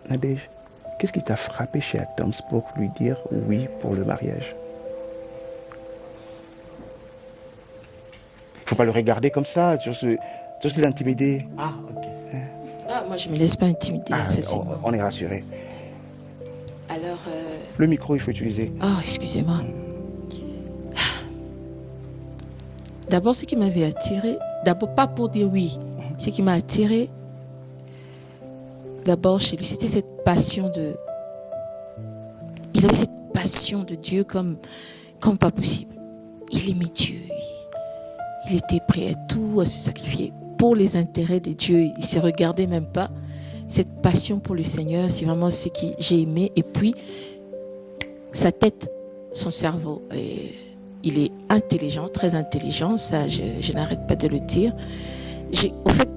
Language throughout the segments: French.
Nadège, qu'est-ce qui t'a frappé chez Adams pour lui dire oui pour le mariage? Faut pas le regarder comme ça, tu vois, l'intimider. Ah, ok. Ah, moi, je me laisse pas intimider facilement. On est rassuré. Alors... Le micro, il faut utiliser. Oh, excusez-moi. D'abord, ce qui m'avait attiré, d'abord pas pour dire oui, ce qui m'a attiré, d'abord chez lui, c'était cette passion de... Il avait cette passion de Dieu comme pas possible. Il aimait Dieu. Il était prêt à tout, à se sacrifier pour les intérêts de Dieu. Il ne se regardait même pas. Cette passion pour le Seigneur, c'est vraiment ce que j'ai aimé. Et puis, sa tête, son cerveau, il est intelligent, très intelligent. Ça, je n'arrête pas de le dire. Au fait,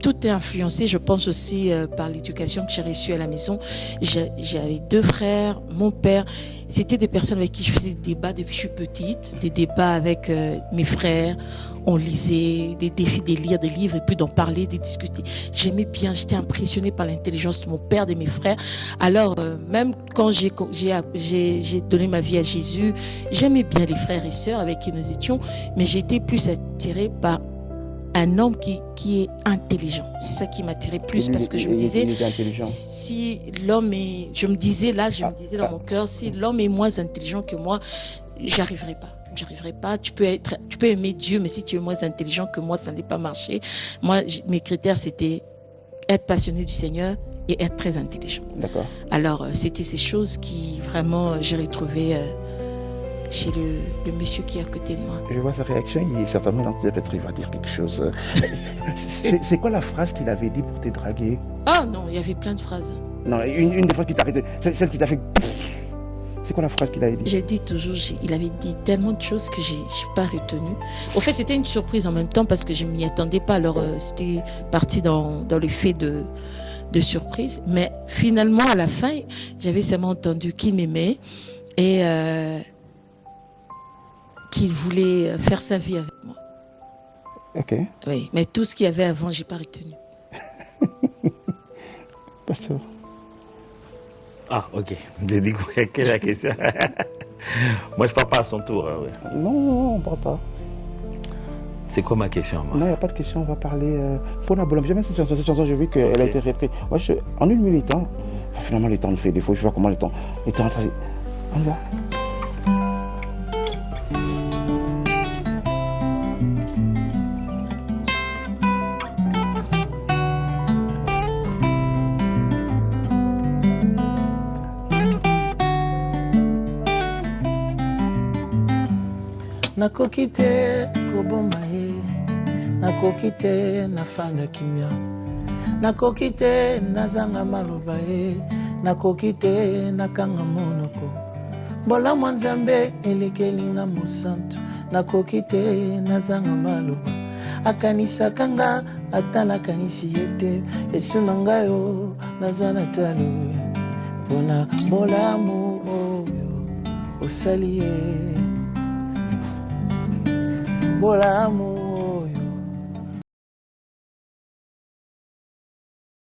tout est influencé, je pense aussi par l'éducation que j'ai reçue à la maison. J'avais 2 frères, mon père. C'était des personnes avec qui je faisais des débats depuis que je suis petite, des débats avec mes frères. On lisait des défis de lire des livres et puis d'en parler, de discuter. J'aimais bien, j'étais impressionnée par l'intelligence de mon père, de mes frères. Alors, même quand j'ai donné ma vie à Jésus, j'aimais bien les frères et sœurs avec qui nous étions, mais j'étais plus attirée par un homme qui est intelligent. C'est ça qui m'attirait plus parce que je me disais, si l'homme est, je me disais dans mon cœur, si l'homme est moins intelligent que moi, j'arriverai pas. Tu peux aimer Dieu, mais si tu es moins intelligent que moi, ça n'allait pas marcher. Moi, mes critères, c'était être passionné du Seigneur et être très intelligent. D'accord. Alors, c'était ces choses qui vraiment, j'ai retrouvé chez le monsieur qui est à côté de moi. Je vois sa réaction, certainement peut-être il va dire quelque chose. C'est quoi la phrase qu'il avait dit pour te draguer? Ah non, il y avait plein de phrases. Non, une des phrases qui t'a arrêté, celle qui t'a fait... C'est quoi la phrase qu'il avait dit? J'ai dit toujours, il avait dit tellement de choses que je n'ai pas retenu. Au fait, c'était une surprise en même temps parce que je ne m'y attendais pas. Alors, c'était parti dans le fait de surprise. Mais finalement, à la fin, j'avais seulement entendu qu'il m'aimait et qu'il voulait faire sa vie avec moi. Ok. Oui, mais tout ce qu'il y avait avant, je n'ai pas retenu. Pasteur. Ah, ok. J'ai dit quelle est la question? Moi, je ne parle pas à son tour. Ouais. Non, on ne parle pas. C'est quoi ma question, moi? Non, il n'y a pas de question. On va parler... Pour la bonne. J'aime cette chanson, j'ai vu qu'elle a été reprise. Moi, en 1 minute, hein. Finalement, le temps nous fait défaut. Je vois comment le temps... On y va. Nakoki te koboma ye, nakoki te nafanda kimia, nakoki te nazanga maloba ye, nakoki te nakanga monoko. Bolamu ya Nzambe elekelinga mosantu, nakoki te nazanga maloba. Akanisaka nga ata nakanisi ye te, Yesu na ngai o naza na talo mpona bolamu oyo osali ye. Bolamu